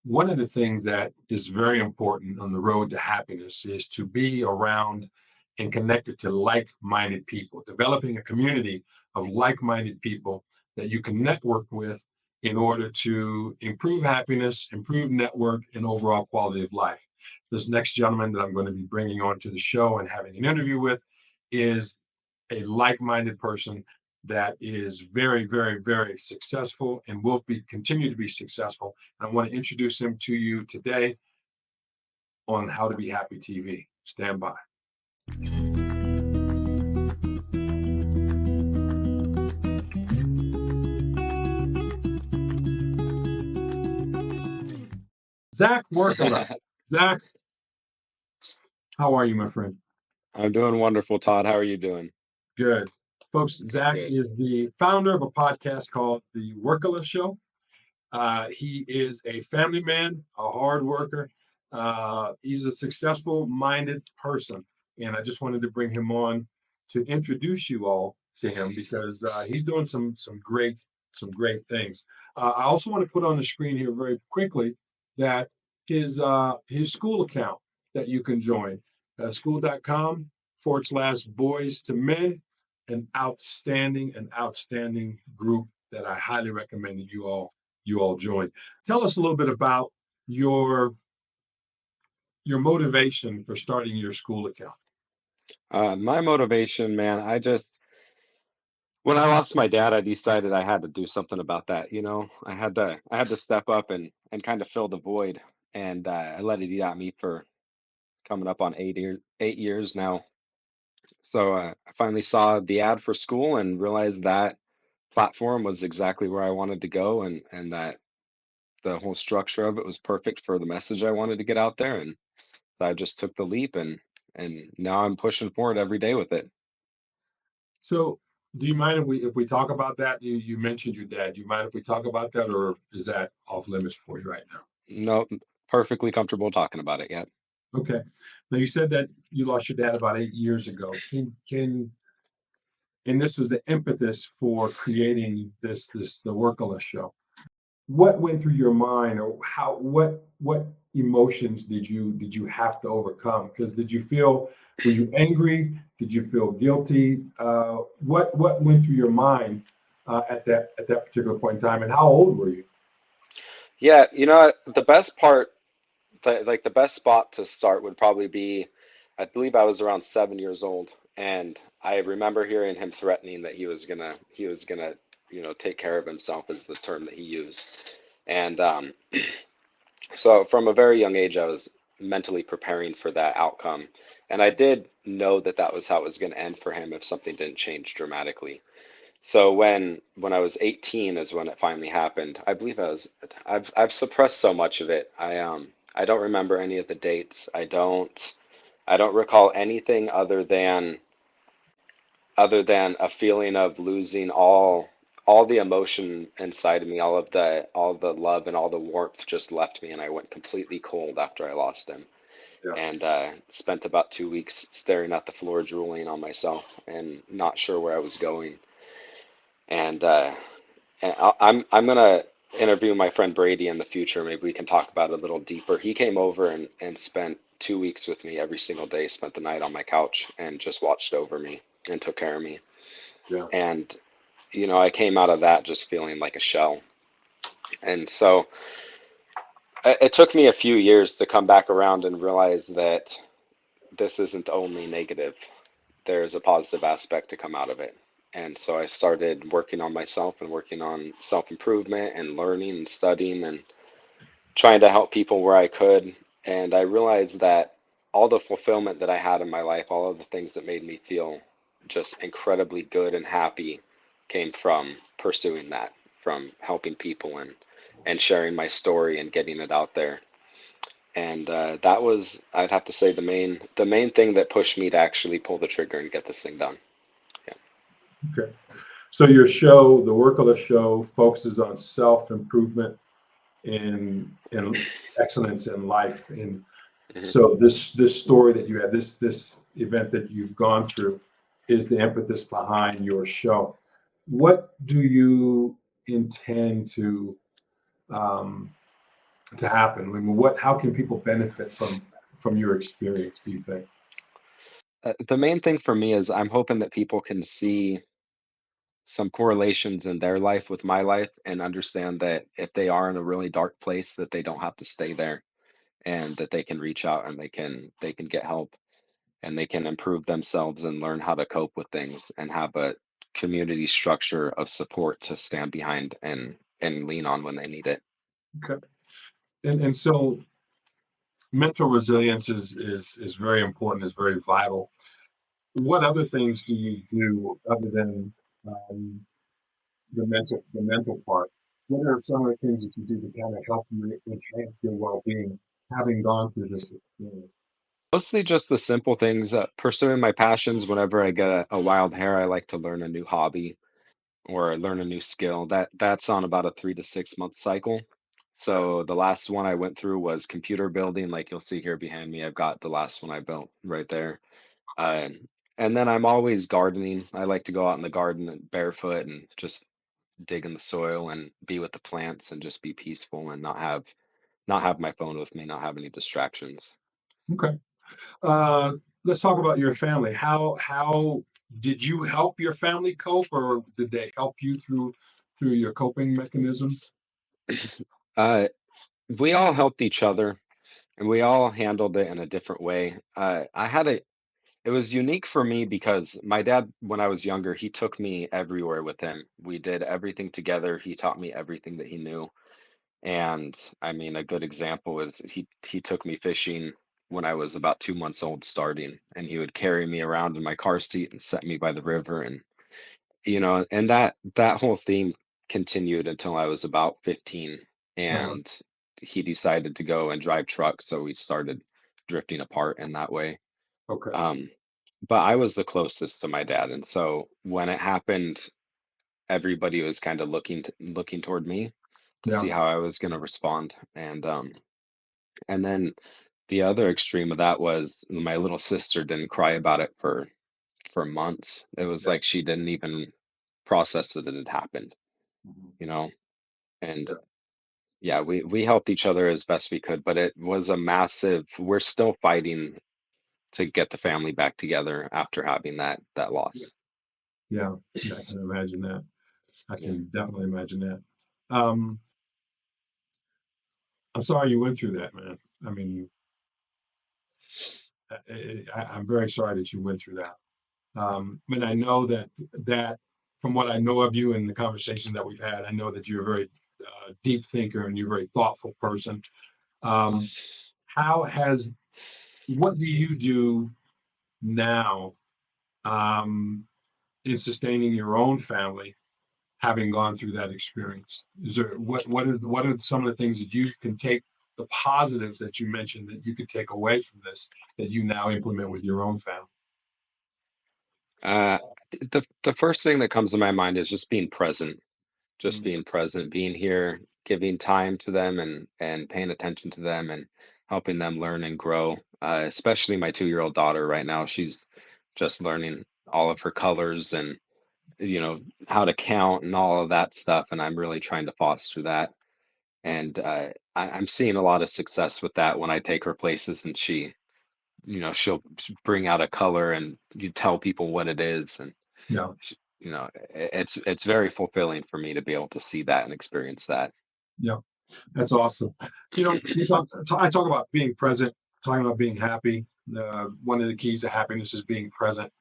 one of the things that is very important on the road to happiness is to be around and connected to like-minded people, developing a community of like-minded people that you can network with in order to improve happiness, improve network, and overall quality of life. This next gentleman that I'm going to be bringing on to the show and having an interview with is a like-minded person that is very, very, very successful and will be continue to be successful. And I want to introduce him to you today on How to Be Happy TV. Stand by. Zack Workala. Zack, how are you, my friend? I'm doing wonderful, Todd. How are you doing? Good. Folks, Zack Good. is the founder of a podcast called The Workala Show. He is a family man, a hard worker. He's a successful minded person. And I just wanted to bring him on to introduce you all to him because he's doing some great things. I also want to put on the screen here very quickly that his school account that you can join, school.com/boys to men, an outstanding group that I highly recommend that you all join. Tell us a little bit about your motivation for starting your school account. My motivation, man, when I lost my dad, I decided I had to do something about that. I had to step up and kind of fill the void, and I let it eat at me for coming up on 8 years now. So I finally saw the ad for school and realized that platform was exactly where I wanted to go, and that the whole structure of it was perfect for the message I wanted to get out there. And so I just took the leap, and now I'm pushing forward every day with it. So, do you mind if we talk about that? You mentioned your dad. Do you mind if we talk about that, or is that off limits for you right now? No, perfectly comfortable talking about it yet. Okay. Now you said that you lost your dad about 8 years ago. And this was the impetus for creating the Workalist show. What went through your mind, or what emotions did you have to overcome? Because were you angry? Did you feel guilty? What went through your mind at that particular point in time, and how old were you? Yeah, the best part, the best spot to start would probably be, I believe I was around 7 years old, and I remember hearing him threatening that he was gonna, take care of himself, is the term that he used. And so from a very young age, I was mentally preparing for that outcome, and I did know that that was how it was going to end for him if something didn't change dramatically. So when I was 18 is when it finally happened. I believe I've suppressed so much of it. I don't remember any of the dates. I don't recall anything other than a feeling of losing all the emotion inside of me, all the love and all the warmth just left me, and I went completely cold after I lost him. Yeah. And spent about 2 weeks staring at the floor, drooling on myself, and not sure where I was going. And I'm gonna interview my friend Brady in the future. Maybe we can talk about it a little deeper. He came over and spent 2 weeks with me every single day. Spent the night on my couch and just watched over me and took care of me. Yeah. And I came out of that just feeling like a shell. And so it took me a few years to come back around and realize that this isn't only negative. There's a positive aspect to come out of it. And so I started working on myself and working on self improvement and learning and studying and trying to help people where I could. And I realized that all the fulfillment that I had in my life, all of the things that made me feel just incredibly good and happy, came from pursuing that, from helping people and sharing my story and getting it out there. And that was, I'd have to say, the main thing that pushed me to actually pull the trigger and get this thing done. Yeah. Okay. So your show, the Workalist show, focuses on self-improvement and excellence in life. And hmm so this story that you had, this event that you've gone through, is the impetus behind your show. What do you intend to um, to happen? I mean, how can people benefit from your experience, do you think? The main thing for me is I'm hoping that people can see some correlations in their life with my life and understand that if they are in a really dark place, that they don't have to stay there, and that they can reach out and they can get help, and they can improve themselves and learn how to cope with things and have a community structure of support to stand behind and lean on when they need it. Okay. And so mental resilience is very important, is very vital. What other things do you do other than um, the mental part? What are some of the things that you do to kind of help you enhance your well-being, having gone through this experience? Mostly just the simple things, pursuing my passions. Whenever I get a wild hair, I like to learn a new hobby or learn a new skill. That's on about a 3 to 6 month cycle. Okay. So the last one I went through was computer building. Like you'll see here behind me, I've got the last one I built right there. Uh, and then I'm always gardening. I like to go out in the garden and barefoot and just dig in the soil and be with the plants and just be peaceful and not have my phone with me, not have any distractions. Okay. Uh, let's talk about your family. How did you help your family cope, or did they help you through your coping mechanisms? Uh, we all helped each other and we all handled it in a different way. It was unique for me because my dad, when I was younger, he took me everywhere with him. We did everything together. He taught me everything that he knew. And I mean, a good example is he took me fishing when I was about 2 months old starting, and he would carry me around in my car seat and set me by the river. And and that whole theme continued until I was about 15, Uh-huh. and he decided to go and drive trucks, so we started drifting apart in that way. Okay. Um, but I was the closest to my dad, and so when it happened, everybody was kind of looking toward me to Yeah. see how I was going to respond. And then the other extreme of that was my little sister didn't cry about it for months. It was Yeah. like she didn't even process that it had happened, Mhm. you know. And Yeah. yeah, we helped each other as best we could, but it was a massive. We're still fighting to get the family back together after having that Yeah. loss. Yeah. Yeah. I can imagine that. I Yeah. can definitely imagine that. Um, I'm sorry you went through that, man. I mean, I'm very sorry that you went through that. And I know that from what I know of you and the conversation that we've had, I know that you're a very deep thinker and you're a very thoughtful person. Um, how has what do you do now um, in sustaining your own family, having gone through that experience? Is there what are some of the things that you can take, the positives that you mentioned that you could take away from this that you now implement with your own family? Uh, the first thing that comes to my mind is just Mm. being present, being here, giving time to them and paying attention to them and helping them learn and grow. Especially my 2-year-old daughter right now, she's just learning all of her colors and how to count and all of that stuff, and I'm really trying to foster that. And I'm seeing a lot of success with that when I take her places and she'll bring out a color and you tell people what it is, and Yeah, it's very fulfilling for me to be able to see that and experience that. yeah. That's awesome. I talk about being present, talking about being happy. One of the keys to happiness is being present.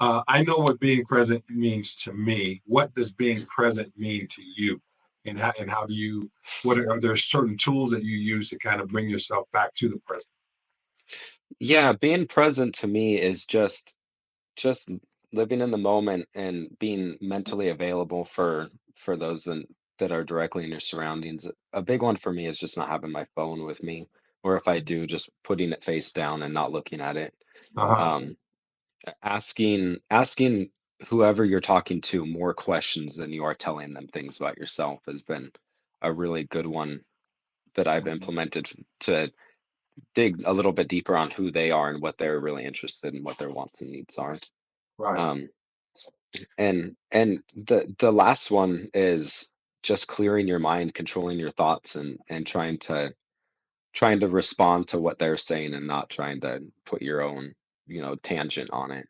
I know what being present means to me. What does being present mean to you? And how do you, are there certain tools that you use to kind of bring yourself back to the present? Yeah, being present to me is just living in the moment and being mentally available for those that are directly in your surroundings. A big one for me is just not having my phone with me, or if I do, just putting it face down and not looking at it. Uh-huh. Um, asking whoever you're talking to more questions than you are telling them things about yourself has been a really good one that I've implemented to dig a little bit deeper on who they are and what they're really interested in, what their wants and needs are. Right. Um, and the last one is just clearing your mind, controlling your thoughts, and trying to trying to respond to what they're saying and not trying to put your own, tangent on it.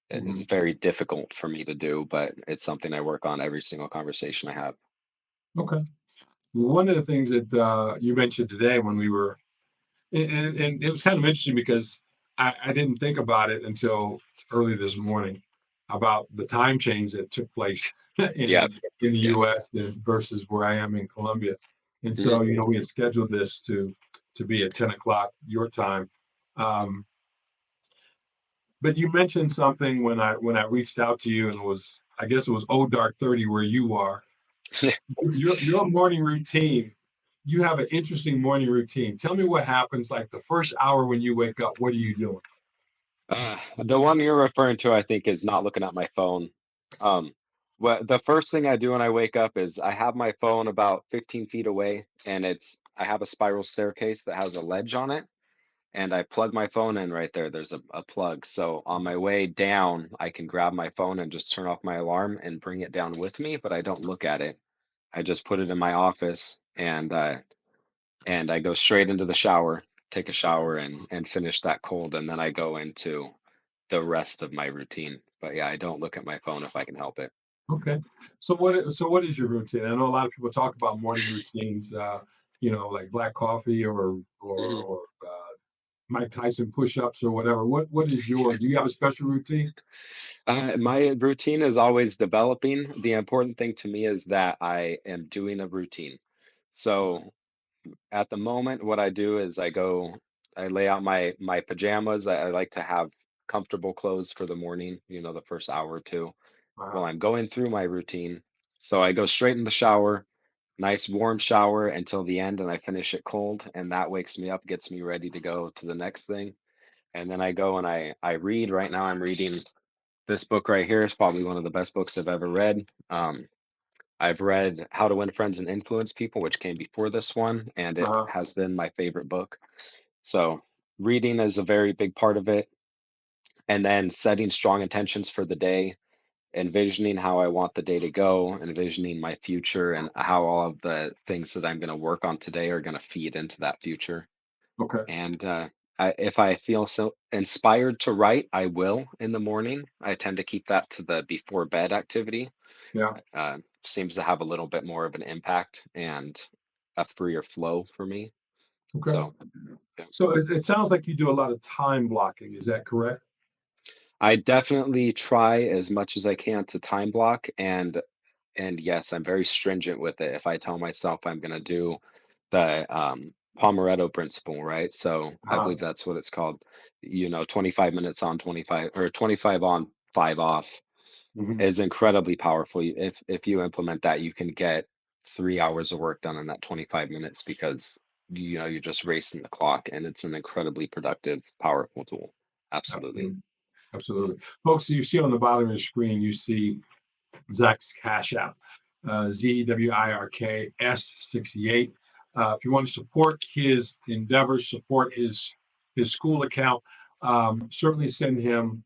It's Mhm. very difficult for me to do, but it's something I work on every single conversation I have. Okay. One of the things that you mentioned today when we were, and it was kind of interesting because I didn't think about it until early this morning about the time change that took place Yeah, in the yeah. U.S. Versus where I am in Colombia. And Mhm. so, we had scheduled this to be at 10 o'clock your time. Um, but you mentioned something when I reached out to you, and I guess it was oh dark 30 where you are. Your morning routine, you have an interesting morning routine. Tell me what happens like the first hour when you wake up. What are you doing? The one you're referring to, I think, is not looking at my phone. Um, what the first thing I do when I wake up is I have my phone about 15 feet away, and I have a spiral staircase that has a ledge on it, and I plug my phone in right there. There's a plug. So on my way down, I can grab my phone and just turn off my alarm and bring it down with me, but I don't look at it. I just put it in my office, and I go straight into the shower, take a shower, and finish that cold, and then I go into the rest of my routine. But yeah, I don't look at my phone if I can help it. Okay. So what is your routine? I know a lot of people talk about morning routines, like black coffee Mhm. or Mike Tyson push-ups or whatever. What is your do you have a special routine? My routine is always developing. The important thing to me is that I am doing a routine. So at the moment, what I do is I lay out my pajamas. I like to have comfortable clothes for the morning, the first hour or two while Uh-huh. I'm going through my routine. So I go straight in the shower, nice warm shower until the end, and I finish it cold, and that wakes me up, gets me ready to go to the next thing. And then I go and I read. Right now, I'm reading this book right here. It's probably one of the best books I've ever read. I've read How to Win Friends and Influence People, which came before this one, and it Uh-huh. has been my favorite book. So reading is a very big part of it. And then setting strong intentions for the day, envisioning how I want the day to go, envisioning my future and how all of the things that I'm going to work on today are going to feed into that future. Okay. And if I feel so inspired to write, I will in the morning. I tend to keep that to the before bed activity. Yeah. Seems to have a little bit more of an impact and a freer flow for me. Okay. So yeah. So it sounds like you do a lot of time blocking. Is that correct? I definitely try as much as I can to time block, and yes, I'm very stringent with it. If I tell myself I'm going to do the Pomeretto principle, right? So I Uh-huh. believe that's what it's called. 25 minutes on, 25 or 25 on, 5 off Mhm. is incredibly powerful. If you implement that, you can get 3 hours of work done in that 25 minutes because you're just racing the clock, and it's an incredibly productive, powerful tool. Absolutely. Absolutely. Absolutely. Folks, you see on the bottom of the screen, you see Zack's Cashapp, ZWIRKS68. If you want to support his endeavors, support his school account, certainly send him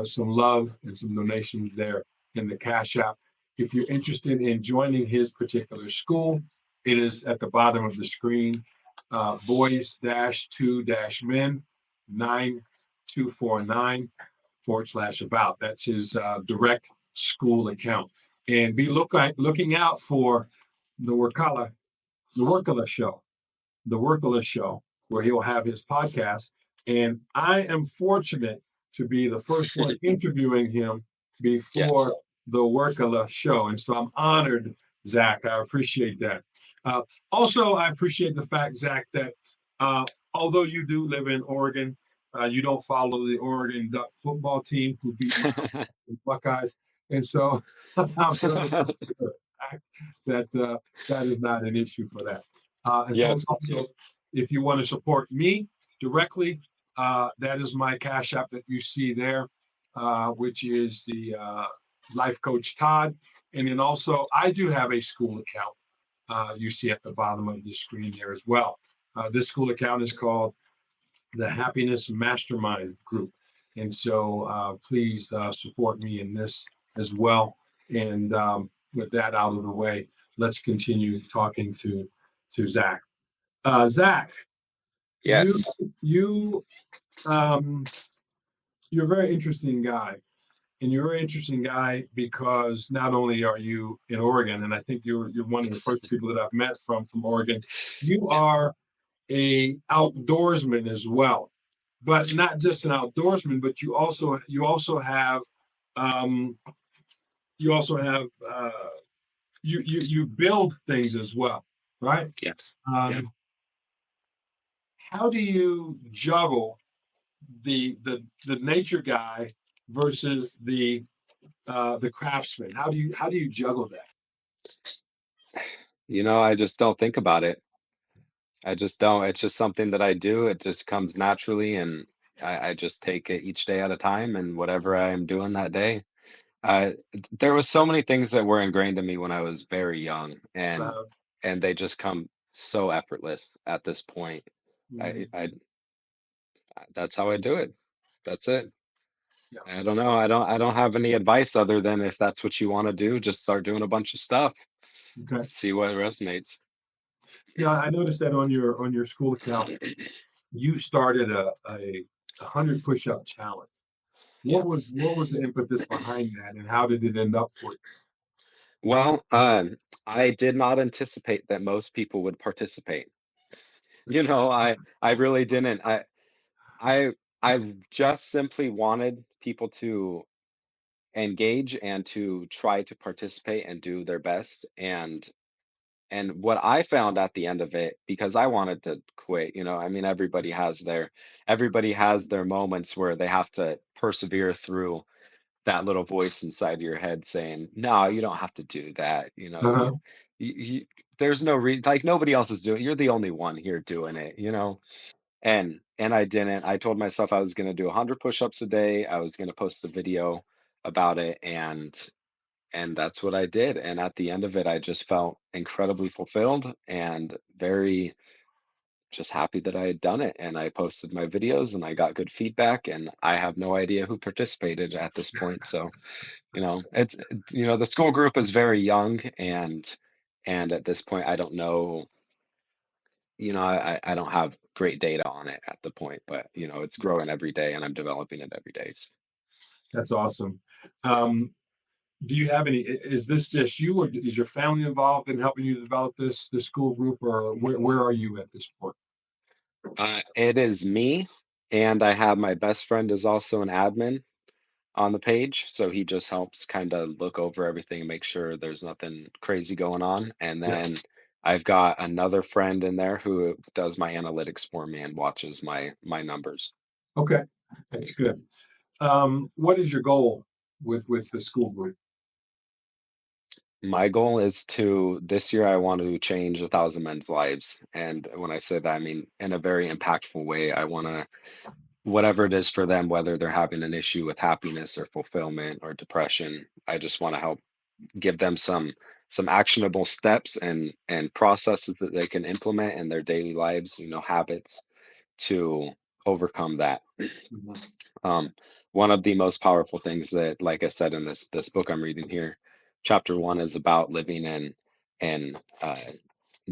some love and some donations there in the Cash App. If you're interested in joining his particular school, it is at the bottom of the screen. Boys-2-men 9249 / That's his direct school account. And be looking out for the Workala, the Workala show, the Workala show, where he'll have his podcast. And I am fortunate to be the first one interviewing him before Yes. the Workala show. And so I'm honored, Zack. I appreciate that. Uh, Also, I appreciate the fact, Zack, that although you do live in Oregon, you don't follow the Oregon Duck football team who beat my Buckeyes. And so I'm very that that is not an issue for that. And Yep. folks, Yep. also, if you want to support me directly, that is my Cash App that you see there, which is the Life Coach Todd. And then also, I do have a school account you see at the bottom of the screen there as well. This school account is called the Happiness Mastermind Group. And so please support me in this as well. And with that out of the way, let's continue talking to Zack. Zack, You Yes. you you're a very interesting guy. And you're a very interesting guy because not only are you in Oregon, and I think you're one of the first people that I've met from Oregon, you Yeah. are a outdoorsman as well. But not just an outdoorsman, but um, you also have you build things as well, right? Yes. Yeah. Um, how do you juggle the nature guy versus the craftsman? How do you juggle that? I just don't think about it. I just don't. It's just something that I do. It just comes naturally, and I just take it each day at a time, and whatever I am doing that day. There was so many things that were ingrained in me when I was very young, and Uh, they just come so effortless at this point. I, mm, I that's how I do it. That's it. yeah. I don't know. I don't have any advice other than if that's what you want to do, just start doing a bunch of stuff. Okay. See what resonates. Yeah, I noticed that on your school account, you started a 100 push-up challenge. Yeah. What was the impetus behind that, and how did it end up for Well, I did not anticipate that most people would participate. I really didn't. I I just simply wanted people to engage and to try to participate and do their best. And what I found at the end of it, because I wanted to quit, I mean, everybody has their moments where they have to persevere through that little voice inside your head saying, "No, you don't have to do that." you? You there's no like nobody else is doing. You're the only one here doing it. And I didn't. I told myself I was going to do 100 push-ups a day. I was going to post a video about it, and that's what I did. And at the end of it, I just felt incredibly fulfilled and very just happy that I had done it. And I posted my videos and I got good feedback. And I have no idea who participated at this point. So, the school group is very young, and at this point, I don't know. I don't have great data on it at the point, but it's growing every day, and I'm developing it every day. That's awesome. Um, do you have any? Is this just you, or is your family involved in helping you develop this school group, or where are you at this point? It is me, and I have my best friend is also an admin on the page, so he just helps kind of look over everything and make sure there's nothing crazy going on. And Yeah. then I've got another friend in there who does my analytics for me and watches my numbers. Okay, that's good. What is your goal with the school group? My goal is to this year I want to change 1,000 men's lives. And when I say that, I mean in a very impactful way. I want to whatever it is for them, whether they're having an issue with happiness or fulfillment or depression, I just want to help give them some actionable steps and processes that they can implement in their daily lives, habits to overcome that. Mhm. um, One of the most powerful things that, like I said, in this book I'm reading here, chapter one is about living in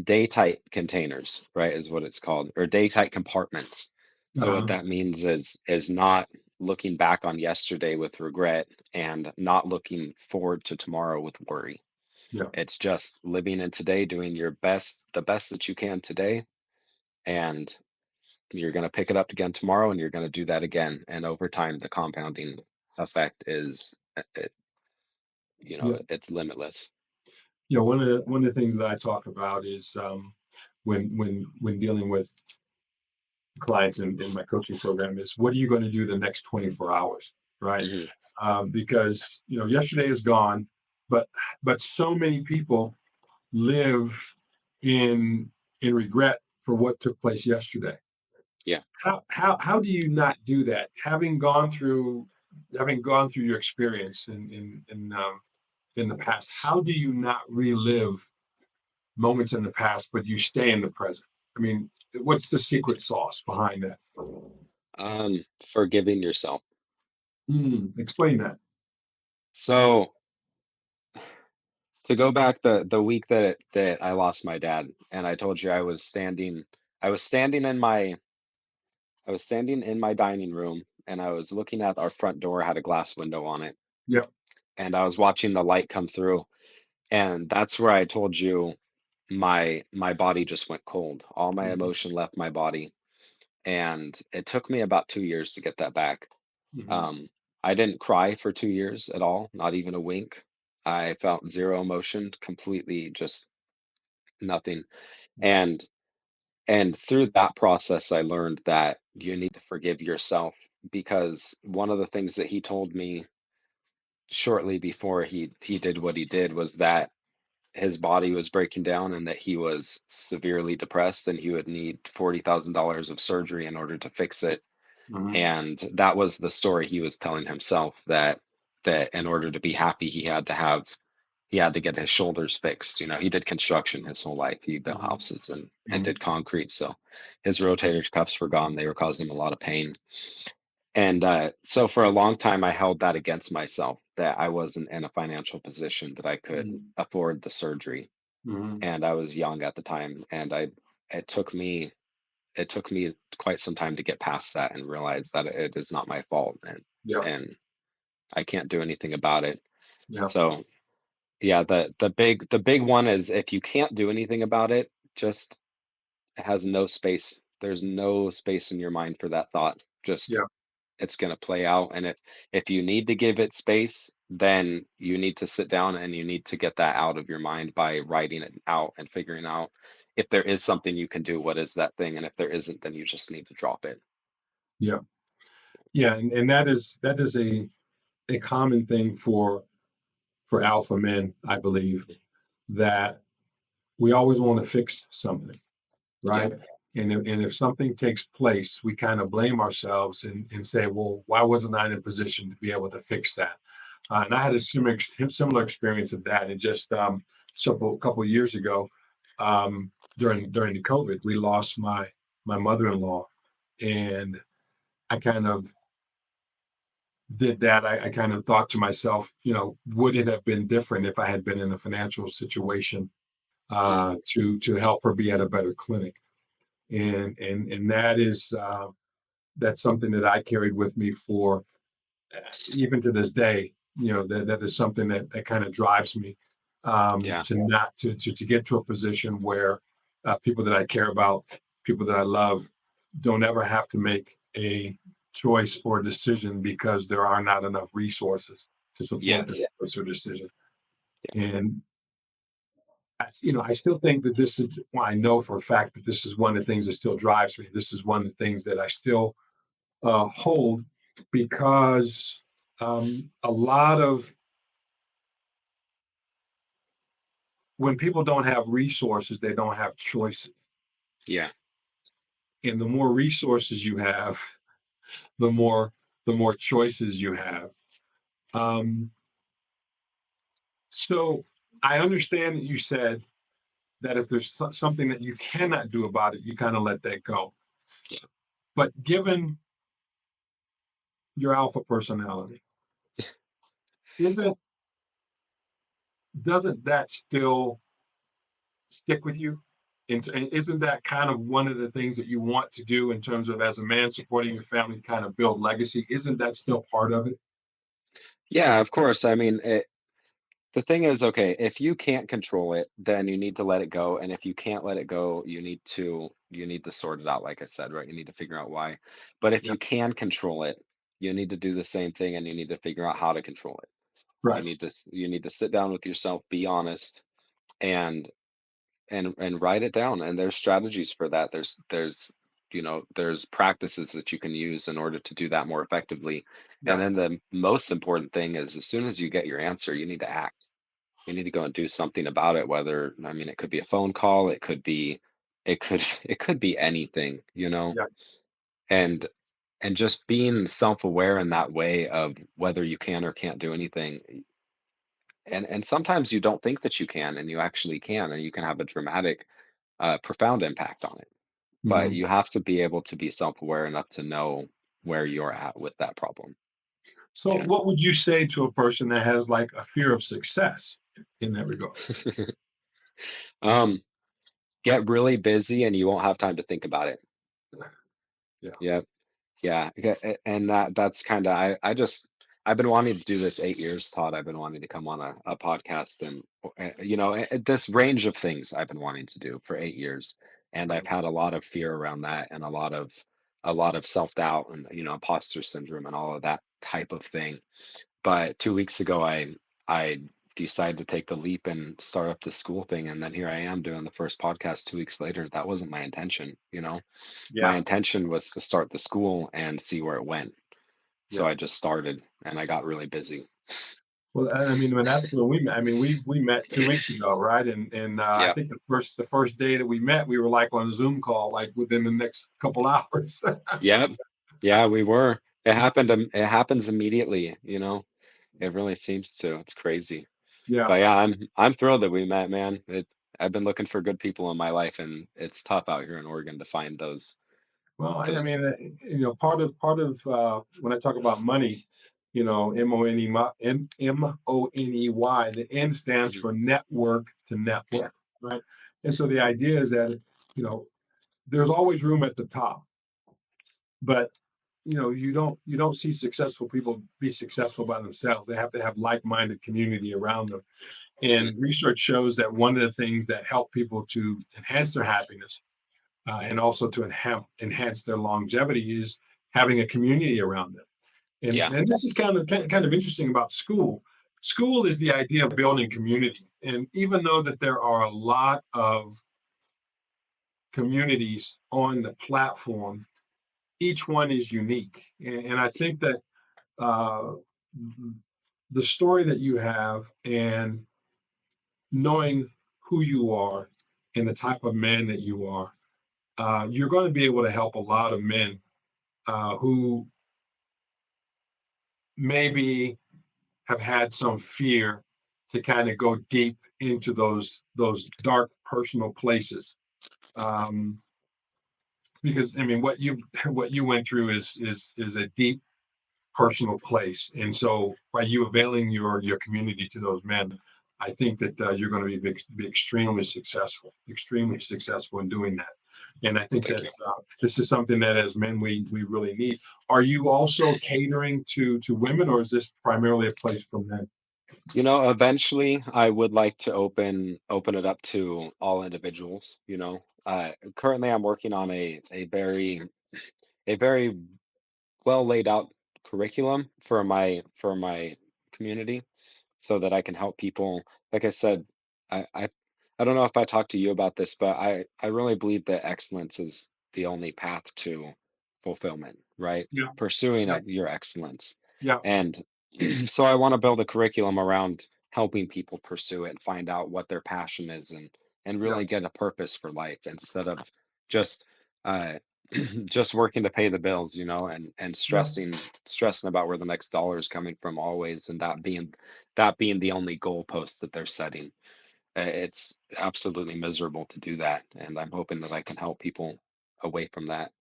day tight containers, right, is what it's called, or day tight compartments. So what Uh-huh. that means is not looking back on yesterday with regret and not looking forward to tomorrow with worry. Yeah. It's just living in today, doing your best, the best that you can today, and you're going to pick it up again tomorrow, and you're going to do that again. And over time, the compounding effect is, Yeah. it's limitless. One of the things that I talk about is when dealing with clients in my coaching program is what are you going to do the next 24 hours, right? Hmm. Because yesterday is gone, but so many people live in regret for what took place yesterday. Yeah. How do you not do that? Having gone through your experience in the past, how do you not relive moments in the past, but you stay in the present? I mean, what's the secret sauce behind that? Forgiving yourself. Explain that. So to go back the week that I lost my dad, and I told you I was standing in I was standing in my dining room and I was looking at our front door, had a glass window on it, Yep. and I was watching the light come through. And that's where I told you my body just went cold. All my Mhm. emotion left my body. And it took me about 2 years to get that back. Mhm. Um, I didn't cry for 2 years at all, not even a wink. I felt zero emotion, completely just nothing. And and through that process, I learned that you need to forgive yourself because one of the things that he told me shortly before he did what he did was that his body was breaking down and that he was severely depressed and he would need $40,000 of surgery in order to fix it. Mhm. And that was the story he was telling himself, that in order to be happy he had to get his shoulders fixed. You know, he did construction his whole life. He built Mhm. houses and Mhm. did concrete. So his rotator cuffs were gone. They were causing him a lot of pain. And so for a long time, I held that against myself that I wasn't in a financial position that I could Mhm. afford the surgery. Mhm. And I was young at the time. And it took me, it took me quite some time to get past that and realize that it is not my fault. Yep. And I can't do anything about it. Yep. So yeah, the big one is if you can't do anything about it, just it has no space. There's no space in your mind for that thought. Just Yep. it's going to play out. And if you need to give it space, then you need to sit down and you need to get that out of your mind by writing it out and figuring out if there is something you can do, what is that thing? And if there isn't, then you just need to drop it. Yep. Yeah. And that is a common thing for alpha men, I believe, that we always want to fix something, Yeah. right? And if something takes place, we kind of blame ourselves and say, well, why wasn't I in a position to be able to fix that? And I had a similar experience of that. And just a couple of years ago, during the COVID, we lost my mother-in-law, and I kind of did that. I kind of thought to myself, would it have been different if I had been in a financial situation Mm, to help her be at a better clinic? And that's something that I carried with me for even to this day. That is something that kind of drives me yeah. to not to get to a position where people that I care about, people that I love, don't ever have to make a choice or decision because there are not enough resources to support the Yes. choice or decision. Yeah. And I still think that this is, well, I know for a fact that this is one of the things that still drives me. This is one of the things that I still hold because a lot of when people don't have resources, they don't have choices. Yeah. And the more resources you have, the more choices you have. Um, so I understand that you said that if there's something that you cannot do about it, you kind of let that go. Yeah. But given your alpha personality, isn't doesn't that still stick with you? And isn't that kind of one of the things that you want to do in terms of as a man supporting your family, kind of build legacy? Isn't that still part of it? Yeah, of course. I mean, the thing is, okay, if you can't control it, then you need to let it go. And if you can't let it go, you need to sort it out, like I said, right? You need to figure out why. But if Yeah, you can control it, you need to do the same thing and you need to figure out how to control it. right. You need to sit down with yourself, be honest, and and write it down. And there's strategies for that. There's practices that you can use in order to do that more effectively. And Yeah, then the most important thing is as soon as you get your answer, you need to act. You need to go and do something about it. Whether, I mean, it could be a phone call, it could it could be anything, yeah, and just being self-aware in that way of whether you can or can't do anything. And sometimes you don't think that you can, and you actually can, and you can have a dramatic, profound impact on it. But mhm. you have to be able to be self-aware enough to know where you're at with that problem. So, Yeah. what would you say to a person that has like a fear of success in that regard? um, get really busy and you won't have time to think about it. Yeah, Yeah. Yeah, and that's kind of I've been wanting to do this 8 years, Todd. I've been wanting to come on a podcast and this range of things I've been wanting to do for 8 years, and I've had a lot of fear around that and a lot of self doubt and imposter syndrome and all of that type of thing. But 2 weeks ago, I decided to take the leap and start up the school thing, and then here I am doing the first podcast 2 weeks later. That wasn't my intention. My Yeah, intention was to start the school and see where it went. So yeah. I just started and I got really busy. Well, I mean, when that's when we met. I mean, we met 2 weeks ago, right? And I Yeah. think the first day that we met, we were like on a Zoom call, like within the next couple hours. Yep. Yeah, we were. It happens immediately. It really seems to. It's crazy. Yeah. But yeah, I'm thrilled that we met, man. I've been looking for good people in my life, and it's tough out here in Oregon to find those Well, I those mean, part of when I talk about money, MONEY, the N stands Mhm. for network to Yeah. network, right? And so the idea is that you know there's always room at the top, but you don't see successful people be successful by themselves. They have to have like-minded community around them. Mhm. And research shows that one of the things that help people to enhance their happiness and also to enhance their longevity is having a community around them. And, Yeah. and this is kind of interesting about school. School is the idea of building community. And even though that there are a lot of communities on the platform, each one is unique. And I think that uh, the story that you have and knowing who you are and the type of man that you are, you're going to be able to help a lot of men who maybe have had some fear to kind of go deep into those dark personal places. Um, because I mean, what you what you went through is a deep personal place, and so by you availing your community to those men, I think that you're going to be extremely successful in doing that. And I Well, think thank that you. this is something that as men we really need. Are you also catering to women, or is this primarily a place for men? Eventually I would like to open it up to all individuals. Currently I'm working on a very well laid out curriculum for my community so that I can help people. Like I said, I don't know if I talked to you about this, but I really believe that excellence is the only path to fulfillment, right? Yeah, Pursuing yeah, your excellence. yeah, And so I want to build a curriculum around helping people pursue it and find out what their passion is and yeah, really get a purpose for life instead of just uh just working to pay the bills, and yeah. stressing about where the next dollar is coming from always, and that being the only goalpost that they're setting. It's absolutely miserable to do that, and I'm hoping that I can help people away from that.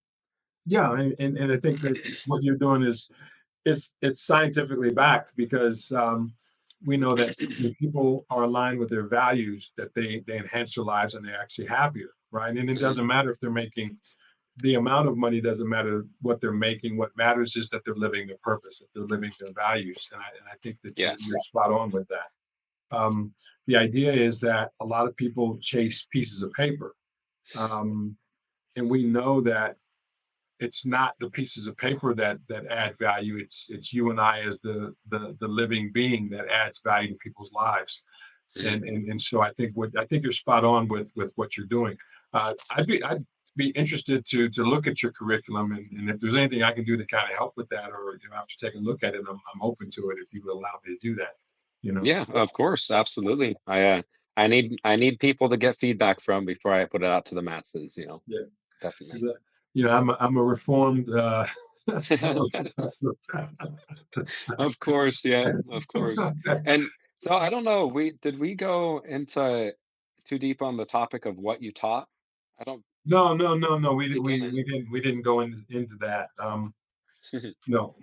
Yeah, and I think that what you're doing is it's scientifically backed because we know that when people are aligned with their values, that they enhance their lives and they're actually happier, right? And it Mhm. doesn't matter if they're making the amount of money doesn't matter what they're making. What matters is that they're living their purpose, that they're living their values, and I think that you're Yes. spot on with that. The idea is that a lot of people chase pieces of paper, um, and we know that it's not the pieces of paper that add value. It's you and I as the living being that adds value to people's lives. Mhm. And so I think you're spot on with what you're doing. I'd be interested to look at your curriculum and if there's anything I can do to kind of help with that or after take a look at it, I'm open to it if you would allow me to do that. You know. Yeah, of course, absolutely. I need people to get feedback from before I put it out to the masses. Yeah. Definitely. 'Cause, I'm a reformed. Of course, yeah, of course. And so I don't know, we go into too deep on the topic of what you taught? I don't No, no, no, no. the beginning. We didn't go into that. No,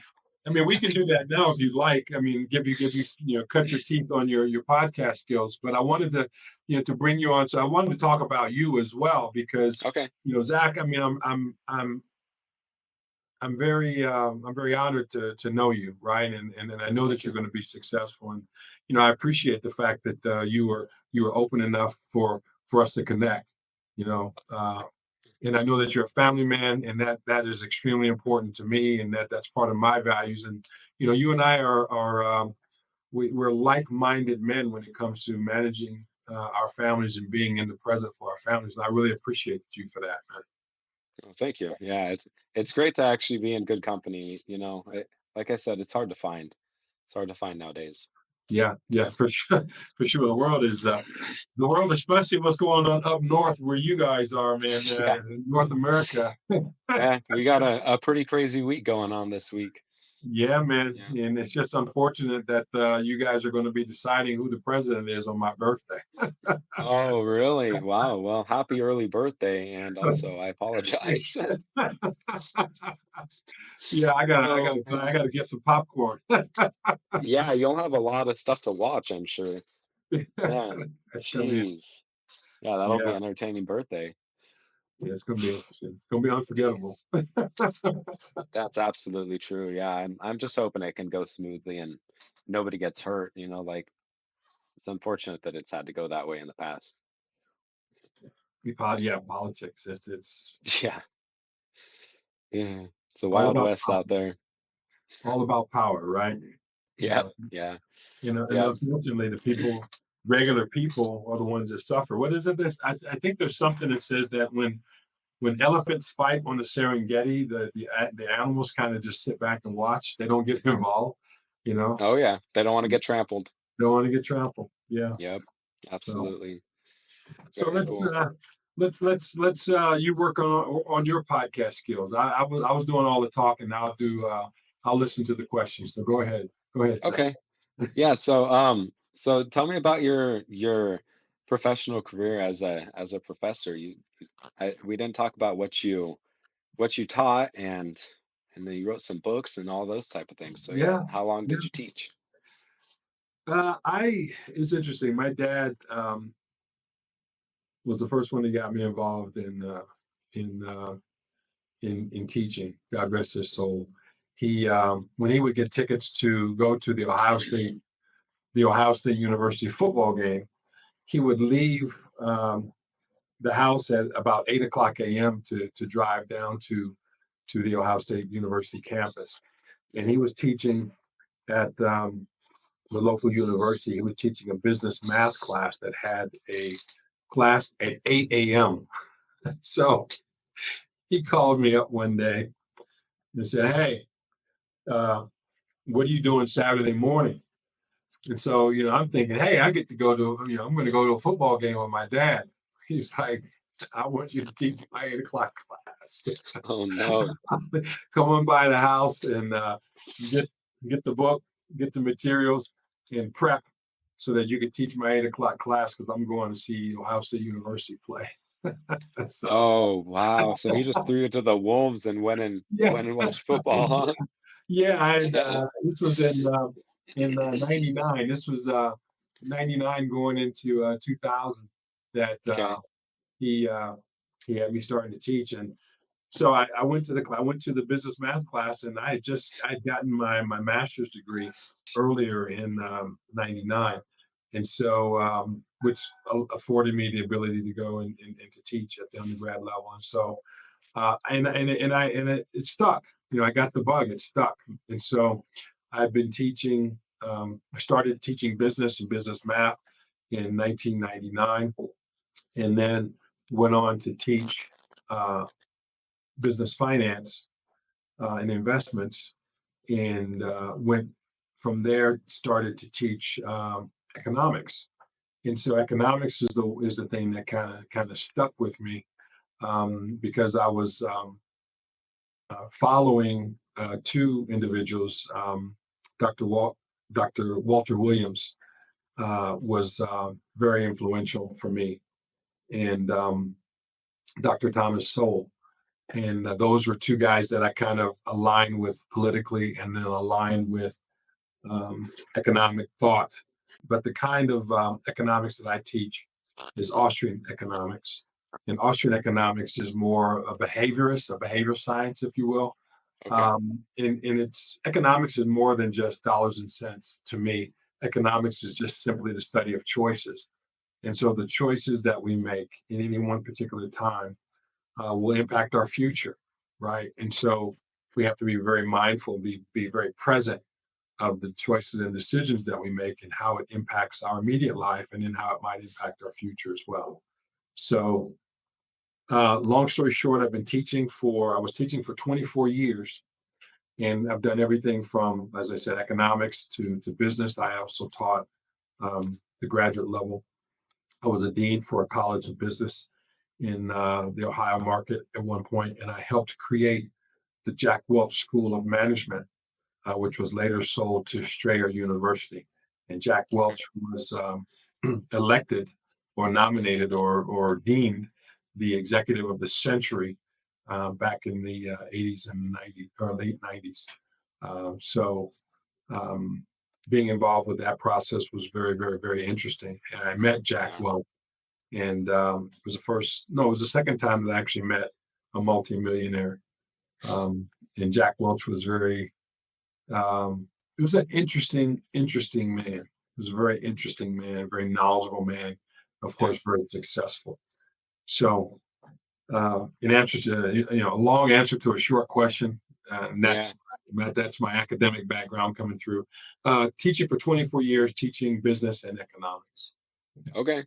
I mean we can do that now if you'd like. I mean, give you cut your teeth on your podcast skills. But I wanted to bring you on. So I wanted to talk about you as well because Okay. Zach. I mean, I'm I'm very honored to know you, right? And I know that Thank you're you. going to be successful. And I appreciate the fact that you were open enough for us to connect. And I know that you're a family man, and that is extremely important to me, and that's part of my values. And you and I we're like-minded men when it comes to managing our families and being in the present for our families. And I really appreciate you for that, man. Well, thank you. Yeah, it's great to actually be in good company. Like I said, it's hard to find. It's hard to find nowadays. Yeah, yeah, So for sure, for sure. The world, especially what's going on up north where you guys are, man, yeah, North America. yeah, we got a pretty crazy week going on this week. Yeah, man, Yeah. and it's just unfortunate that you guys are going to be deciding who the president is on my birthday. Oh, really? Wow. Well, happy early birthday, and also I apologize. Yeah, I gotta, I Oh gotta, I man. gotta get some popcorn. Yeah, you'll have a lot of stuff to watch, I'm sure. Man, It's gonna be, jeez. Yeah, that'll be yeah, an entertaining birthday. yeah, it's gonna be interesting. It's gonna be unforgettable. That's absolutely true. Yeah, I'm just hoping it can go smoothly and nobody gets hurt, like it's unfortunate that it's had to go that way in the past. Yeah, politics. It's Yeah. Yeah. It's the all Wild about West power. out there. All about power, right? You Yeah. know, Yeah. and Yeah. unfortunately, regular people, are the ones that suffer. What is it? I think there's something that says that when elephants fight on the Serengeti, the animals kind of just sit back and watch. They don't get involved. You know, Oh yeah. They don't want to get trampled. don't want to get trampled. Yeah. Yep. So Absolutely. so Very let's cool. you work on your podcast skills. I was doing all the talking. Now I'll listen to the questions. So go ahead. Go ahead, Zach. Okay. Yeah, so tell me about your professional career as a professor. We didn't talk about what you taught, and then you wrote some books and all those type of things. So yeah, Yeah. how long Yeah. did you teach? It's interesting. My dad was the first one that got me involved in uh, in teaching. God rest his soul. He when he would get tickets to go to the Ohio State University football game, he would leave the house at about 8 o'clock a.m. to drive down to the Ohio State University campus, and he was teaching at the local university. He was teaching a business math class that had a class at 8 a.m. So he called me up one day and said, "Hey, uh, what are you doing Saturday morning?" And so, I'm thinking, "Hey, I get to go to, I'm going to go to a football game with my dad." He's like, "I want you to teach my 8 o'clock class. Oh no. Come on by the house and get get the book, get the materials, and prep so that you can teach my 8 o'clock class because I'm going to see Ohio State University play." So Oh wow. So he just threw you to the wolves and yeah, went and watched football, huh? yeah. Yeah. This was in '99. This was '99 going into 2000 that Okay. he uh, he had me starting to teach. And so I went to the business math class, and I'd gotten my master's degree earlier in '99, and so which afforded me the ability to go and to teach at the undergrad level. And so it stuck. I got the bug. It stuck, and so I've been teaching. I started teaching business and business math in 1999, and then went on to teach uh, business finance and investments, and went from there. Started to teach economics, and so economics is the thing that kind of stuck with me because I was following two individuals. Dr. Walter Williams was very influential for me, and Dr. Thomas Sowell. And those were two guys that I kind of aligned with politically and then aligned with economic thought. But the kind of economics that I teach is Austrian economics. And Austrian economics is more a behaviorist, a behavioral science, if you will. Okay. And it's economics is more than just dollars and cents to me. Economics is just simply the study of choices. And so the choices that we make in any one particular time will impact our future, right? And so we have to be very mindful, be very present of the choices and decisions that we make and how it impacts our immediate life and then how it might impact our future as well. So, long story short, I was teaching for 24 years, and I've done everything from, as I said, economics to business. I also taught the graduate level. I was a dean for a college of business in the Ohio market at one point, and I helped create the Jack Welch School of Management, which was later sold to Strayer University. And Jack Welch was elected or nominated or deemed the executive of the century back in the 80s and 90s or late 90s. So being involved with that process was very, very, very interesting. And I met Jack Yeah. Welch, and it was the second time that I actually met a multimillionaire. And Jack Welch was it was an interesting man. He was a very interesting man, very knowledgeable man, of Yeah. course, very successful. So, in answer to a long answer to a short question, and Yeah. that's my academic background coming through. Teaching for 24 years, teaching business and economics. Okay.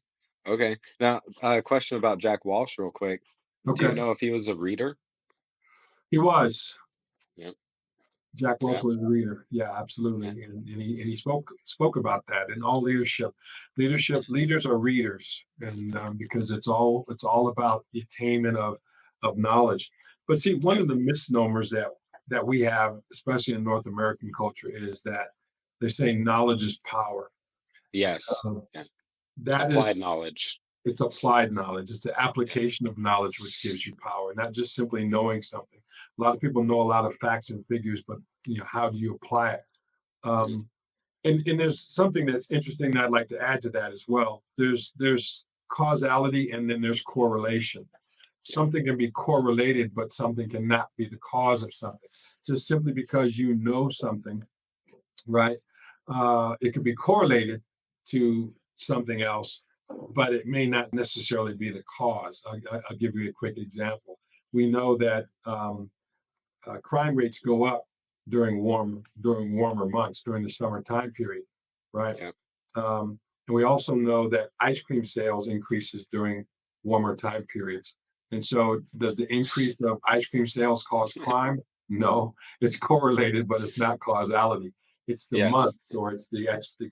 Okay. Now, a question about Jack Walsh, real quick. Do you Okay, know if he was a reader? he was. Yeah. Jack Welch Yeah. was a reader. Yeah, Yeah. absolutely. And he spoke about that in all leadership. Leaders are readers, and because it's all about the attainment of knowledge. But see, one Yeah. of the misnomers that we have, especially in North American culture, is that they say knowledge is power. Yes. Um, Yeah. that Applied is knowledge. it's applied knowledge. It's the Yeah. application of knowledge which gives you power, not just simply knowing something. A lot of people know a lot of facts and figures, but how do you apply it? Mhm. Um, and there's something that's interesting that I'd like to add to that as well. There's causality and then there's correlation. Yeah. Something can be correlated, but something cannot be the cause of something. Just simply because you know something, right? It could be correlated to something else, but it may not necessarily be the cause. I'll give you a quick example. We know that crime rates go up during warmer months during the summer time period, right? Yeah. And we also know that ice cream sales increases during warmer time periods. And so, does the increase of ice cream sales cause crime? No, it's correlated, but it's not causality. It's the Yes. months or it's the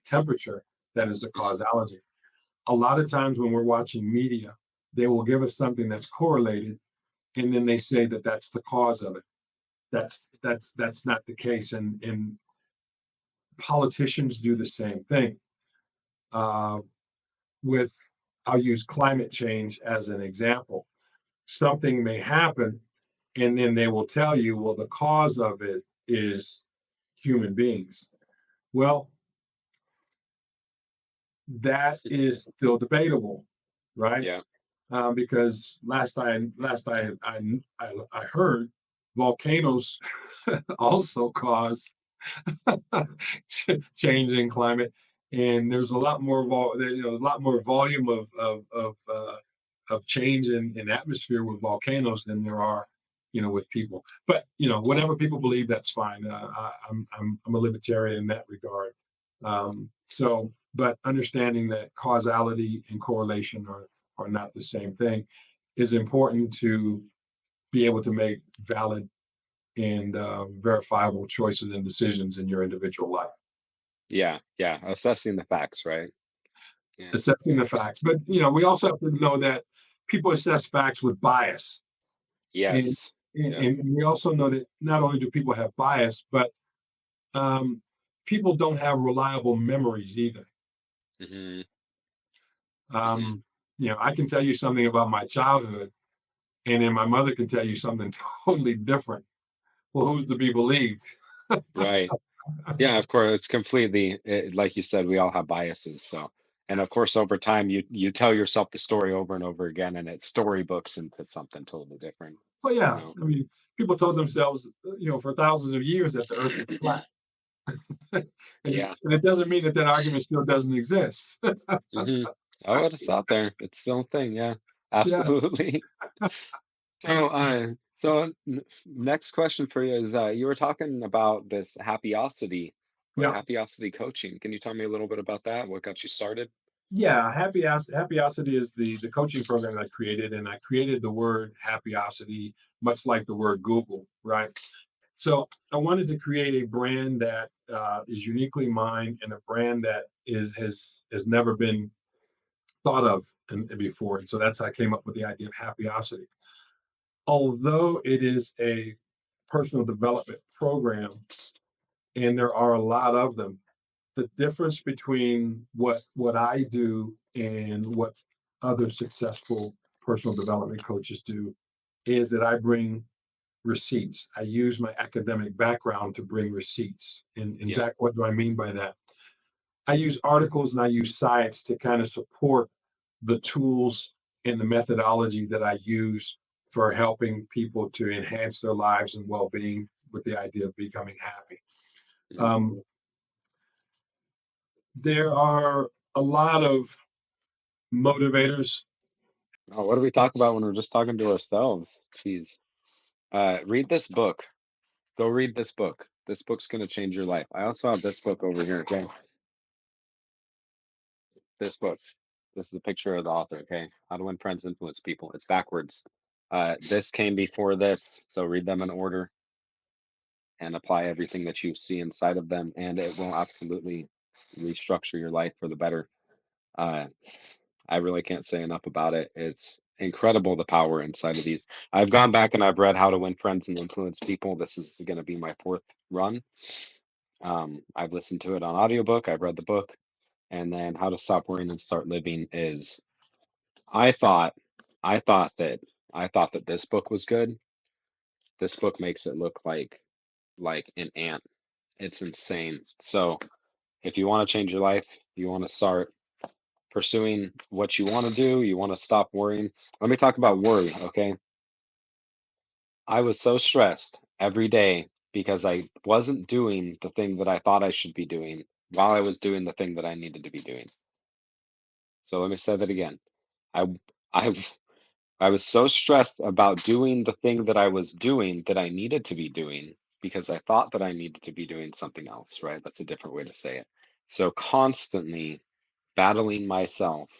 temperature that is the Mhm. causality. A lot of times when we're watching media, they will give us something that's correlated, and then they say that that's the cause of it. That's not the case, and politicians do the same thing. Uh, with I'll use climate change as an example. Something may happen, and then they will tell you, well, the cause of it is human beings. Well, that is still debatable, right? Yeah. Because I heard volcanoes also cause change in climate, and there's a lot more a lot more volume of change in atmosphere with volcanoes than there are with people. But whatever people believe, that's fine. I'm a libertarian in that regard. But understanding that causality and correlation are not the same thing is important to be able to make valid and verifiable choices and decisions in your individual life. Yeah. Yeah. Assessing the facts, right? Yeah. Assessing the facts. But we also have to know that people assess facts with bias. And, Yes. and, Yep. and we also know that not only do people have bias, but um, people don't have reliable memories either. Hmm. Hmm. Um, I can tell you something about my childhood, and then my mother can tell you something totally different. Well, who's to be believed? Right. Yeah, of course, it's completely like you said, we all have biases. So, and of course, over time, you tell yourself the story over and over again, and it storybooks into something totally different. Well, You yeah. know? I mean, people told themselves, for thousands of years that the earth was flat. and, Yeah. and it doesn't mean that that argument still doesn't exist. Hmm. Oh, it's out there. It's still a thing. Yeah, Yeah. absolutely. So, next question for you is, you were talking about this happyosity or Yeah. happyosity coaching. Can you tell me a little bit about that? What got you started? Yeah, Happyosity is the coaching program that I created, and I created the word happyosity, much like the word Google, right? So I wanted to create a brand that is uniquely mine, and a brand that has never been thought of before. And so that's how I came up with the idea of happyosity. Although it is a personal development program, and there are a lot of them, the difference between what I do and what other successful personal development coaches do is that I bring receipts. I use my academic background to bring receipts. And Yeah. Zach, what do I mean by that? I use articles and I use science to kind of support the tools and the methodology that I use for helping people to enhance their lives and well-being with the idea of becoming happy. Mhm. Um, there are a lot of motivators. Oh, what do we talk about when we're just talking to ourselves? Jeez. Read this book. Go read this book. This book's gonna change your life. I also have this book over here. Okay, this book. This is a picture of the author. Okay, How to Win Friends, Influence People. It's backwards. This came before this, so read them in order and apply everything that you see inside of them, and it will absolutely restructure your life for the better. Uh, I really can't say enough about it. It's incredible the power inside of these. I've gone back and I've read How to Win Friends and Influence People. This is going to be my fourth run. I've listened to it on audiobook. I've read the book, and then How to Stop Worrying and Start Living is. I thought, I thought that, I thought that this book was good. This book makes it look like an ant. It's insane. So if you want to change your life, you want to start pursuing what you want to do, you want to stop worrying. Let me talk about worry, okay? I was so stressed every day because I wasn't doing the thing that I thought I should be doing while I was doing the thing that I needed to be doing. So let me say that again. I I I was so stressed about doing the thing that I was doing that I needed to be doing because I thought that I needed to be doing something else, right? That's a different way to say it. So constantly battling myself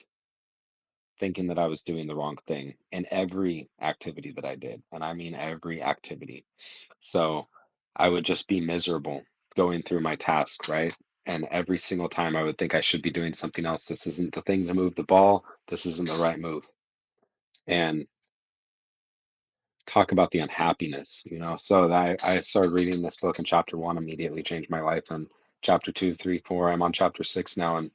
thinking that I was doing the wrong thing in every activity that I did. And I mean every activity. So I would just be miserable going through my task, right? And every single time I would think I should be doing something else. This isn't the thing to move the ball. This isn't the right move. And talk about the unhappiness, you know. So I started reading this book, and chapter one immediately changed my life. And chapter two, three, four, I'm on chapter six now, and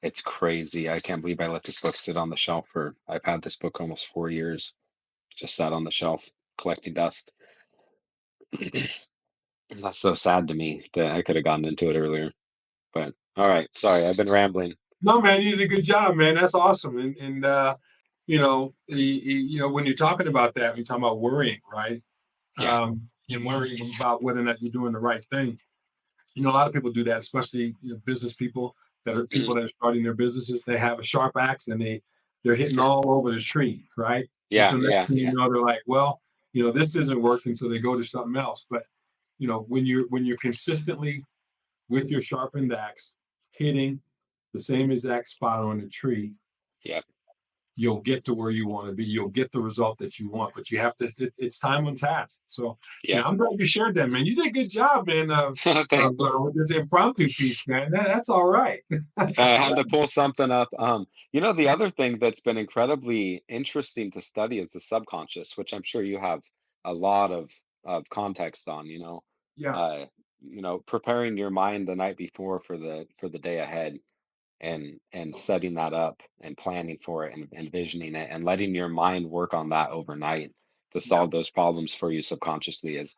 it's crazy. I can't believe I let this book sit on the shelf for, I've had this book almost 4 years, just sat on the shelf collecting dust. That's so sad to me that I could have gotten into it earlier. But all right, sorry, I've been rambling. No, man, you did a good job, man. That's awesome. And when you're talking about that, when you're talking about worrying, right? Yeah. And worrying about whether or not you're doing the right thing. A lot of people do that, especially business people that are Hmm. people that are starting their businesses. They have a sharp axe and they're hitting all over the tree, right? And Yeah, so next yeah, thing you yeah, know, they're like, well, this isn't working, so they go to something else. But when you're consistently with your sharpened axe hitting the same exact spot on the tree, yeah, you'll get to where you want to be. You'll get the result that you want, but you have to. It's time on task. So, yeah. I'm glad you shared that, man. You did a good job, man. Thank you. With this impromptu piece, man. That's all right. I had to pull something up. The other thing that's been incredibly interesting to study is the subconscious, which I'm sure you have a lot of context on, Yeah, uh, preparing your mind the night before for the day ahead and setting that up and planning for it and envisioning it and letting your mind work on that overnight to yeah, solve those problems for you subconsciously is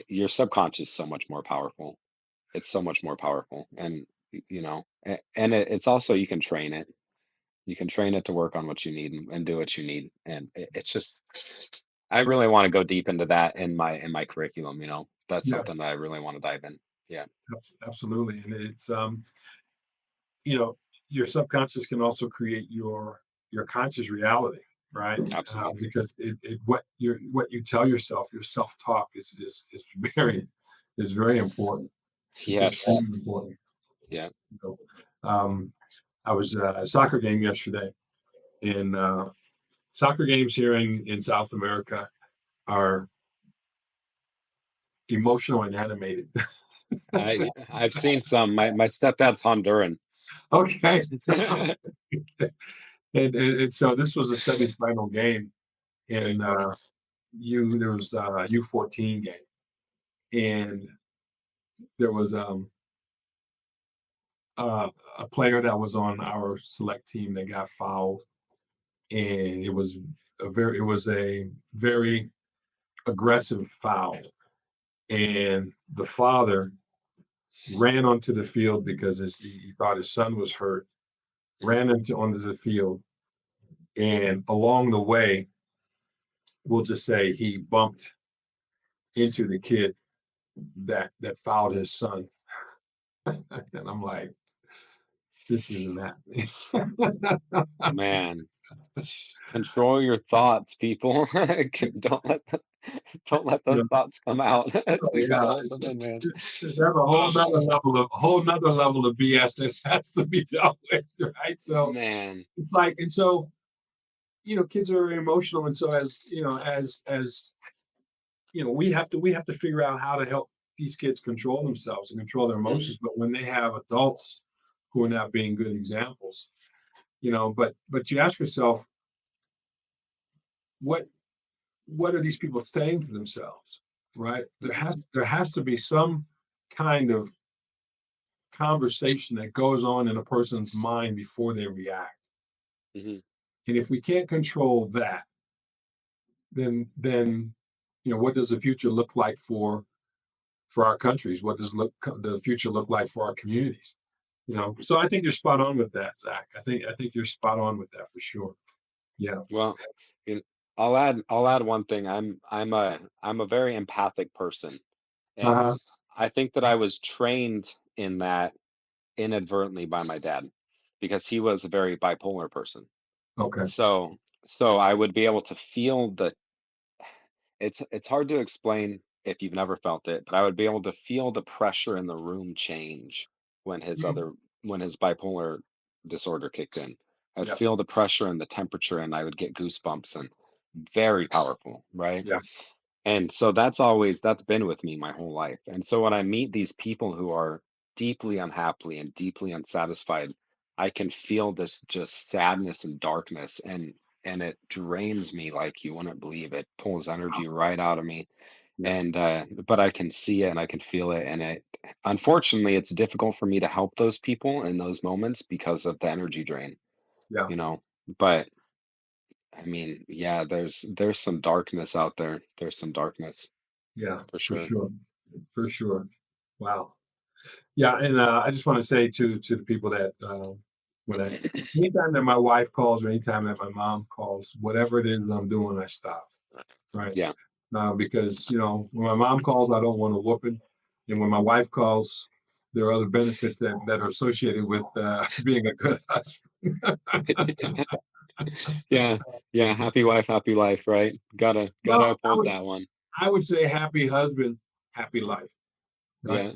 your subconscious is so much more powerful. It's so much more powerful. And it's also, you can train it. You can train it to work on what you need and do what you need. And it's just, I really want to go deep into that in my curriculum, That's Yeah, something that I really want to dive in. Yeah, absolutely. And it's you know, your subconscious can also create your conscious reality, right? absolutely. Because what you tell yourself, your self talk is very important. It's Yes. extremely important. Yeah. You know, I was at a soccer game yesterday, and soccer games here in South America are emotional and animated. I've seen some. My stepdad's Honduran. Okay, and so this was a semifinal game, Okay. and there was a U14 game, and there was a player that was on our select team that got fouled, and it was a very aggressive foul, and the father ran onto the field because he thought his son was hurt, ran into onto the field, and along the way, we'll just say he bumped into the kid that fouled his son, and I'm like, this isn't happening. Man, control your thoughts, people. Don't let You those thoughts come out. know, You gotta yeah, hold them in, man. there's a whole nother level of BS that has to be dealt with, right? So Man. it's like, and so kids are very emotional, and so as we have to figure out how to help these kids control themselves and control their Mhm. emotions. But when they have adults who are not being good examples, but you ask yourself, what what are these people saying to themselves, right? Mhm. There has to be some kind of conversation that goes on in a person's mind before they react. Mhm. And if we can't control that, then what does the future look like for our countries? What does the future look like for our communities? So I think you're spot on with that, Zach. I think you're spot on with that for sure. Yeah. Well, you I'll add one thing. I'm a very empathic person, and Uh-huh. I think that I was trained in that inadvertently by my dad because he was a very bipolar person. Okay. So so I would be able to feel the it's hard to explain if you've never felt it, but I would be able to feel the pressure in the room change when his Mhm. other when his bipolar disorder kicked in. I'd Yeah. feel the pressure and the temperature and I would get goosebumps and very powerful, right? Yeah. And so that's been with me my whole life. And so when I meet these people who are deeply unhappy and deeply unsatisfied, I can feel this just sadness and darkness and it drains me like you wouldn't believe. It pulls energy right out of me. Yeah. And but I can see it and I can feel it. And it unfortunately it's difficult for me to help those people in those moments because of the energy drain, Yeah. you know. But I mean, yeah, there's some darkness out there. There's some darkness Yeah. for For sure. sure. For sure. Wow. Yeah, and I just want to say to the people that anytime that my wife calls or anytime that my mom calls, whatever it is I'm doing, I stop. Right. Yeah. Because when my mom calls, I don't want a whooping, and when my wife calls, there are other benefits that are associated with being a good husband. Yeah. Yeah. Happy wife, happy life, right? Gotta Well, uphold that one. I would say happy husband, happy life. Right. Yeah.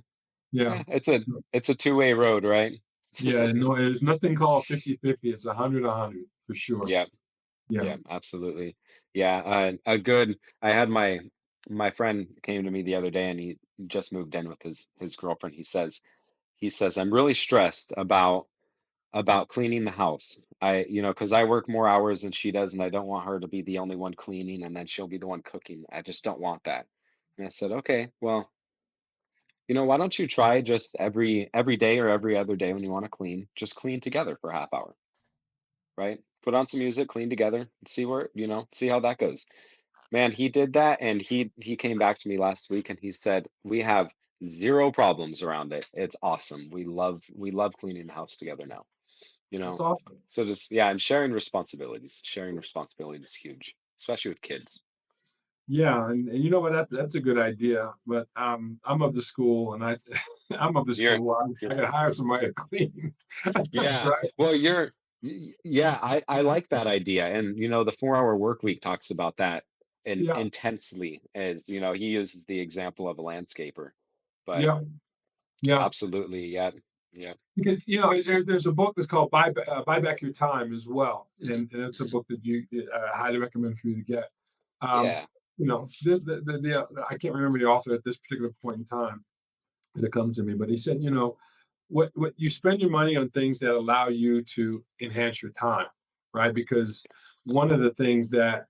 Yeah. Yeah. It's a two-way road, right? Yeah. No, there's nothing called 50-50. It's 100-100 for sure. Yeah. Yeah. Yeah, absolutely. Yeah, a good. I had my friend came to me the other day, and he just moved in with his girlfriend. He says I'm really stressed about cleaning the house. Because I work more hours than she does, and I don't want her to be the only one cleaning, and then she'll be the one cooking. I just don't want that. And I said, okay, well, why don't you try just every day or every other day when you want to clean, just clean together for a half hour, right? Put on some music, clean together, see how that goes. Man, he did that and he came back to me last week and he said, "We have zero problems around it. It's awesome. We love cleaning the house together now." You That's know. awesome. So just yeah, and sharing responsibilities. Sharing responsibilities is huge, especially with kids. Yeah, and you know what? That's a good idea. But I'm of the school, and I I'm of the You're, school. Well, I you're gotta hire somebody to clean. yeah. Right? Well, yeah, I like that idea. And the 4-hour work week talks about that Yeah, intensely, as he uses the example of a landscaper. But yeah, yeah. absolutely, yeah. Yeah. Because there's a book that's called Buy Back Your Time as well, and it's a Mhm. book that you highly recommend for you to get. Um, Yeah. this I can't remember the author at this particular point in time that it comes to me, but he said, what you spend your money on things that allow you to enhance your time, right? Because one of the things that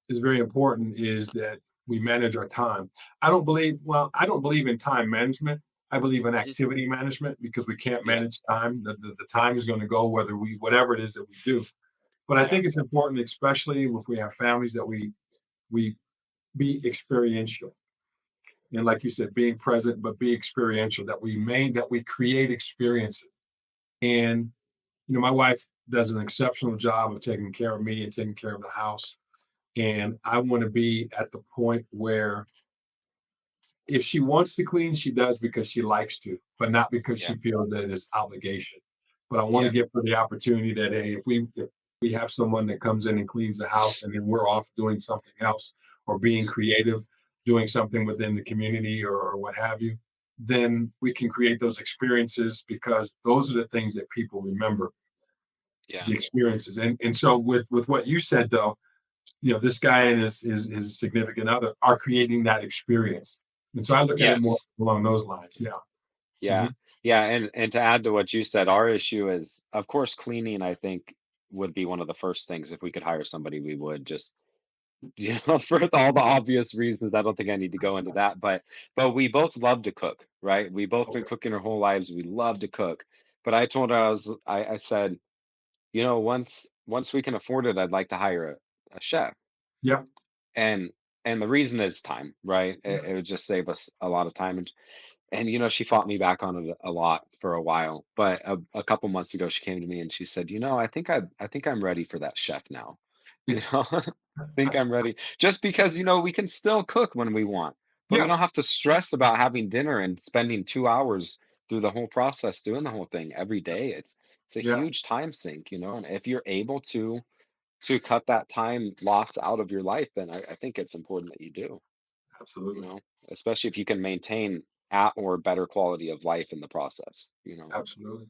is very important is that we manage our time. I don't believe in time management. I believe in Mhm. activity management because we can't Yeah. manage time. The time is going to go whatever it is that we do. But I Yeah. think it's important, especially if we have families, that we be experiential. And like you said, being present, but be experiential, that we create experiences. And my wife does an exceptional job of taking care of me and taking care of the house. And I want to be at the point where if she wants to clean, she does because she likes to, but not because Yeah. she feels that it's obligation. But I want to Yeah. give her the opportunity that, hey, if we have someone that comes in and cleans the house and then we're off doing something else or being Mhm. creative, doing something within the community or what have you, then we can create those experiences because those are the things that people remember, Yeah. the experiences. And so with what you said though, this guy and his significant other are creating that experience. And so I look at it more Yes. along those lines. Yeah. Yeah. Mhm. Yeah. And to add to what you said, our issue is, of course, cleaning, I think, would be one of the first things. If we could hire somebody, we would just, for all the obvious reasons. I don't think I need to go into that. But we both love to cook, right? We both been Okay. cooking our whole lives. We love to cook. But I told her, I said, once we can afford it, I'd like to hire a chef. Yeah. And and the reason is time, right? Yeah. It would just save us a lot of time. And she fought me back on it a lot for a while. But a couple months ago, she came to me and she said, I think I'm ready for that chef now. I think I'm ready. Just because we can still cook when we want, but we Yeah. don't have to stress about having dinner and spending 2 hours through the whole process doing the whole thing every day. It's a Yeah. huge time sink, and if you're able to cut that time loss out of your life, then I think it's important that you do, you Absolutely. know, especially if you can maintain at or better quality of life in the process. Absolutely.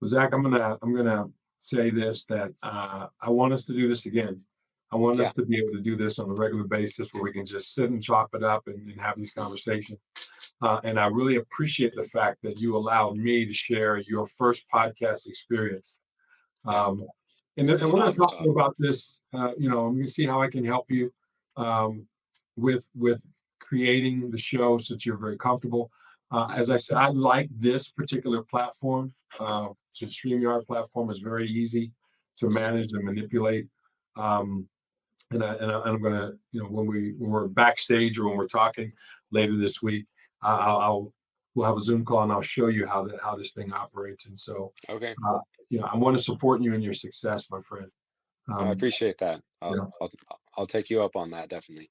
Well, Zach, I'm gonna say this that I want us to do this again. I want us Yeah. to be able to do this on a regular basis where we can just sit and chop it up and have these Mhm. conversations. And I really appreciate the fact that you allowed me to share your first podcast experience. Yeah. Um, and It's then, been and an when I honor, talk to Todd. you about this, I'm going to see how I can help you um, with creating the show since you're very comfortable. Mhm. As I said, I like this particular platform. So StreamYard platform is very easy to Mhm. manage and manipulate. Um, and I'm gonna, when we're backstage or when we're talking later this week, I'll we'll have a Zoom call and I'll show you how this thing operates. And so, Okay. I want to support you in your success, my friend. I Um, appreciate that. I'll yeah. I'll I'll take you up on that, definitely.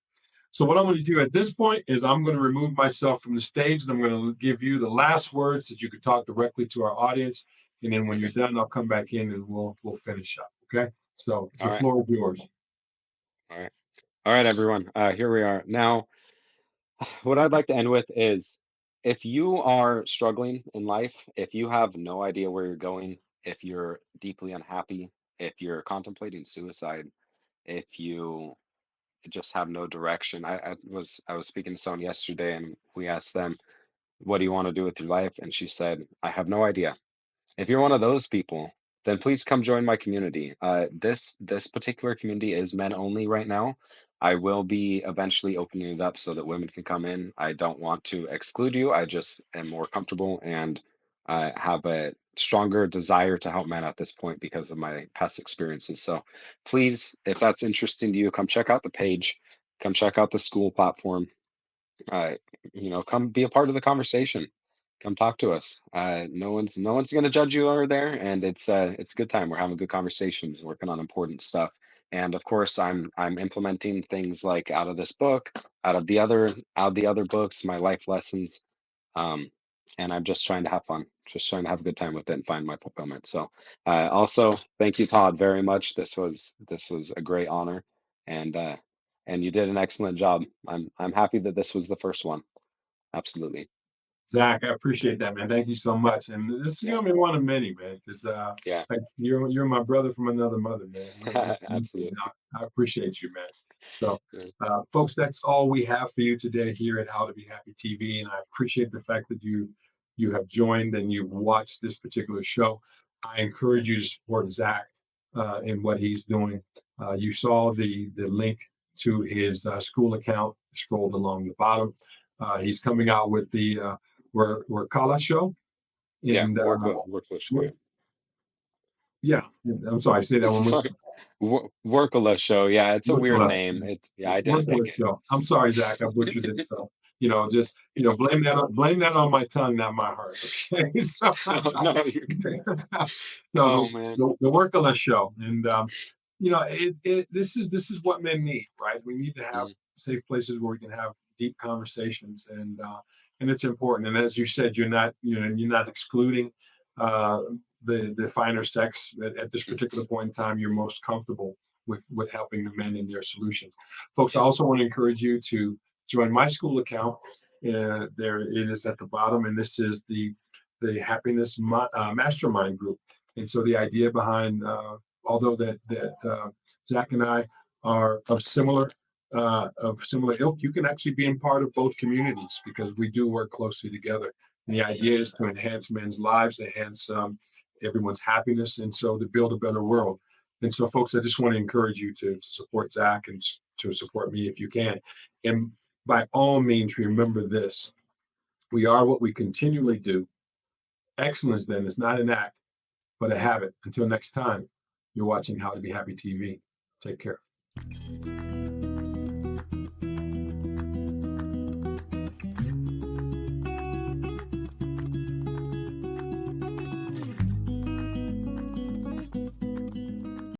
So what I'm going to do at this point is I'm going to remove myself from the stage and I'm going to give you the last words that you could talk directly to our audience. And then when you're Okay. done, I'll come back in and we'll finish up. Okay. So All the right. floor is yours. All right. All right, everyone. Here we are. Now, what I'd like to end with is, if you are struggling in life, if you have no idea where you're going, if you're deeply unhappy, if you're contemplating suicide, if you just have no direction. I was speaking to someone yesterday and we asked them, what do you want to do with your life? And she said, I have no idea. If you're one of those people, then please come join my community. This particular community is men only right now. I will be eventually opening it up so that women can come in. I don't want to exclude you. I just am more comfortable and have a stronger desire to help men at this point because of my past experiences. So please, if that's interesting to you, come check out the page, come check out the school platform. uh, come be a part of the conversation. Come talk to us. No one's going to judge you over there, and it's a good time. We're having good conversations, working on important stuff, And of course, I'm implementing things like out of this book, out of the other books, my life lessons, um, and I'm just trying to have fun, just trying to have a good time with it and find my fulfillment. So, also, thank you, Todd, very much. This was a great honor, and you did an excellent job. I'm happy that this was the first one. Absolutely. Zach, I appreciate that, man. Thank you so much. And this is Yeah. gonna be one of many, man, because Yeah. like you're my brother from another mother, man. Absolutely. I appreciate you, man. So, Yeah. folks, that's all we have for you today here at How to Be Happy TV, and I appreciate the fact that you have joined and you've watched this particular show. I encourage you to support Zach in what he's doing. You saw the link to his school account scrolled along the bottom. He's coming out with the we're Kala show, Yeah. and Work show. Yeah. yeah, I'm sorry, say that one more Sorry. Workala show. Yeah, it's a weird time. name. It's yeah, I didn't pick Workala it. show. I'm sorry, Zach, I butchered it. So just blame that on my tongue, not my heart. Okay, so, No, no, you're good. so Oh man. the Workala show, and this is what men need, right? We need to have Mhm. safe places where we can have deep conversations, and it's important. And as you said, you're not excluding uh, the finer sex at this particular point in time. You're most comfortable with helping the men in their solutions. Folks, I Yeah. also want to encourage you to join my school account. There it is at the bottom, and this is the happiness mastermind group. And so the idea behind, although that Zach and I are of similar ilk, you can actually be in part of both communities because we do work closely together. And the idea is to enhance men's lives, enhance everyone's happiness, and so to build a better world. And so, folks, I just want to encourage you to support Zach and to support me if you can. And by all means, remember this: we are what we continually do. Excellence, then, is not an act, but a habit. Until next time, you're watching How to Be Happy TV. Take care.